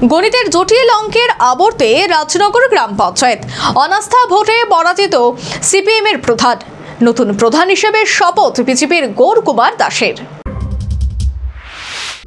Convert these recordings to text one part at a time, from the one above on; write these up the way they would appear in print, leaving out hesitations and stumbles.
গণিতের জটিল অঙ্কের আবর্তে রাজনগর গ্রাম পঞ্চায়েত অনাস্থা ভোটে পরাজিত সিপিএম এর প্রধান। নতুন প্রধান হিসেবে শপথ বিজেপির গৌর কুমার দাসের।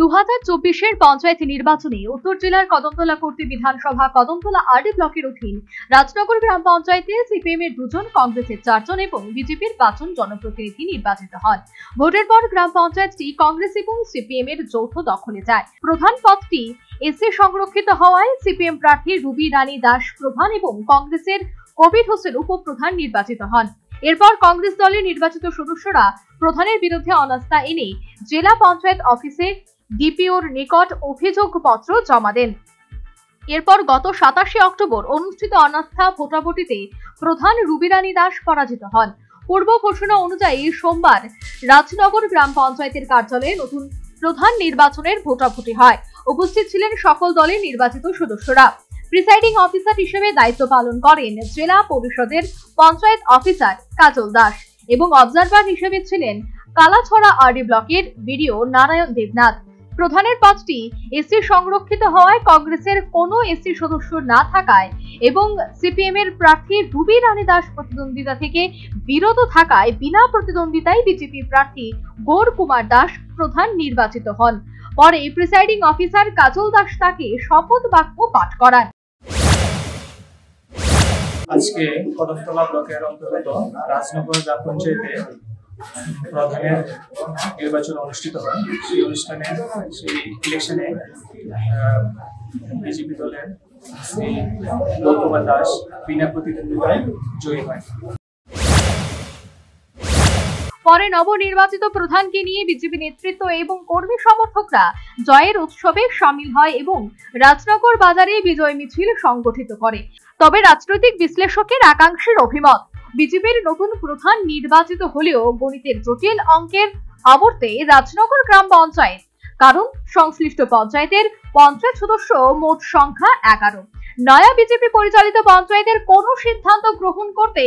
2024-এর পঞ্চায়েত নির্বাচনে উত্তর জেলার কদমতলা কর্তৃ বিধানসভা কদমতলা আরডি ব্লকের অধীন রাজনগর গ্রাম পঞ্চায়েতে সিপিএম এর 2 জন, কংগ্রেসের 4 জন এবং বিজেপির 5 জন জনপ্রতিনিধি নির্বাচিত হন। ভোটের পর গ্রাম পঞ্চায়েতটি কংগ্রেস এবং সিপিএম এর যৌথ দখলে যায়। প্রধান পদটি এসসি সংরক্ষিত হওয়ায় সিপিএম প্রার্থী রুবি রানী দাস প্রধান এবং কংগ্রেসের কবির হোসেন উপপ্রধান নির্বাচিত হন। এরপর কংগ্রেস দলের নির্বাচিত সদস্যরা প্রধানের বিরুদ্ধে অনাস্থা এনে জেলা পঞ্চায়েত অফিসে ডিপিওর নিকট অভিযোগপত্র জমা দেন। এরপর গত 27 অক্টোবর অনুষ্ঠিত অনাস্থা ভোটাভুটিতে প্রধান রুবি রানী দাস পরাজিত হন। পূর্ব ঘোষণা অনুযায়ী সোমবার রাজনগর গ্রাম পঞ্চায়েতের কার্যালয়ে নতুন প্রধান নির্বাচনের ভোটাভুটি হয়। উপস্থিত ছিলেন সকল দলের নির্বাচিত সদস্যরা। প্রিসাইডিং অফিসার হিসেবে দায়িত্ব পালন করেন জেলা পরিষদের পঞ্চায়েত অফিসার কাজল দাস এবং অবজারভার হিসেবে ছিলেন কালাছড়া আরডি ব্লকের বিডিও নারায়ণ দেবনাথ। প্রধানের পদটি এসসি সংরক্ষিত হওয়ায় কংগ্রেসের কোনো এসসি সদস্য না থাকায় এবং সিপিএম এর প্রার্থী রুবি রানী দাস প্রতিদ্বন্দ্বিতা থেকে বিরত থাকায় বিনা প্রতিদ্বন্দ্বিতায় বিজেপি প্রার্থী গৌর কুমার দাস প্রধান নির্বাচিত হন। পরে প্রিসাইডিং অফিসার কাজল দাস তাকে শপথ বাক্য পাঠ করান। আজকে কদমতলা ব্লকের অন্তর্গত রাজনগর গ্রাম পঞ্চায়েতে প্রধানের নির্বাচন অনুষ্ঠিত হয়। সেই অনুষ্ঠানে সেই ইলেকশনে বিজেপি দলের শ্রী গৌর কুমার দাস বিনা প্রতিদ্বন্দ্বিতায় জয়ী হয়। পরে নবনির্বাচিত প্রধানকে নিয়ে বিজেপি নেতৃত্ব এবং কর্মী সমর্থকরা জয়ের উৎসবে সামিল হয় এবং রাজনগর বাজারে বিজয় মিছিল সংগঠিত করে। তবে রাজনৈতিক বিশ্লেষকের একাংশের অভিমত, বিজেপির নতুন প্রধান নির্বাচিত হলেও গণিতের জটিল অঙ্কের আবর্তে রাজনগর গ্রাম পঞ্চায়েত, কারণ সংশ্লিষ্ট পঞ্চায়েতের পঞ্চায়েত সদস্য মোট সংখ্যা 11। নয়া বিজেপি পরিচালিত পঞ্চায়েতের কোনো সিদ্ধান্ত গ্রহণ করতে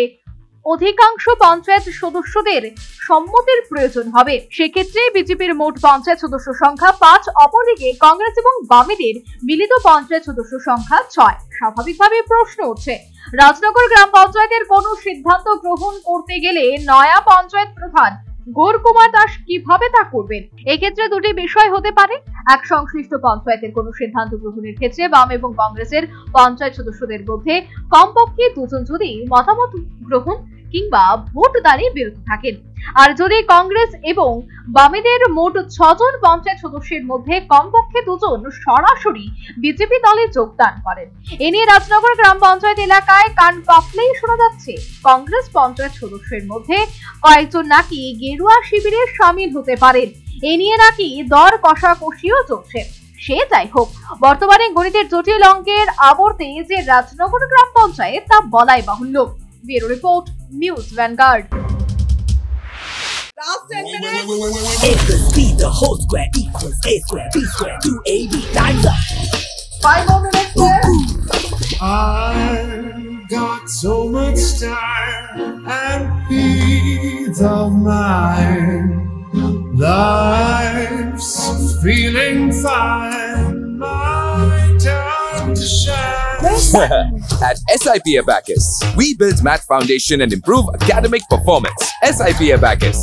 অধিকাংশ পঞ্চায়েত সদস্যদের সম্মতির প্রয়োজন হবে। সেক্ষেত্রে বিজেপির মোট পঞ্চায়েত সদস্য সংখ্যা 5, অপরদিকে কংগ্রেস এবং বামেদের মিলিত পঞ্চায়েত সদস্য সংখ্যা 6। স্বাভাবিকভাবে প্রশ্ন উঠছে, রাজনগর গ্রাম পঞ্চায়েতের কোনো সিদ্ধান্ত গ্রহণ করতে গেলে নয়া পঞ্চায়েত প্রধান গৌর কুমার দাস কিভাবে তা করবেন? এক্ষেত্রে দুটি বিষয় হতে পারে। এক, সংশ্লিষ্ট পঞ্চায়েতের কোনো সিদ্ধান্ত গ্রহণের ক্ষেত্রে বাম এবং কংগ্রেসের পঞ্চায়েত সদস্যদের মধ্যে কমপক্ষে 2 জন যদি মতামত গ্রহণ কিংবা ভোট দাঁড়িয়ে বিরত থাকেন, আর যদি কংগ্রেস এবং বামেদের মোট 6 জন পঞ্চায়েত সদস্যের মধ্যে কমপক্ষে 2 জন সরাসরি বিজেপি দলে যোগদান করেন। এ নিয়ে রাজনগর গ্রাম পঞ্চায়েত এলাকায় কান পাতলেই শোনা যাচ্ছে কংগ্রেস পঞ্চায়েত সদস্যের মধ্যে কয়েকজন নাকি গেরুয়া শিবিরে সামিল হতে পারেন। এ নিয়ে নাকি দর কষাকষিও চলছে। সে যাই হোক, বর্তমানে গণিতের জটিল অঙ্কের আবর্তে যে রাজনগর গ্রাম পঞ্চায়েত তা বলাই বাহুল্য। Bureau report, news vanguard. If the speed the whole square equals a square b square 2ab times up. 5 more minutes there. I've got so much time and peace of mind. Life's feeling fine. My time to shine. At SIP Abacus, we build math foundation and improve academic performance. SIP Abacus,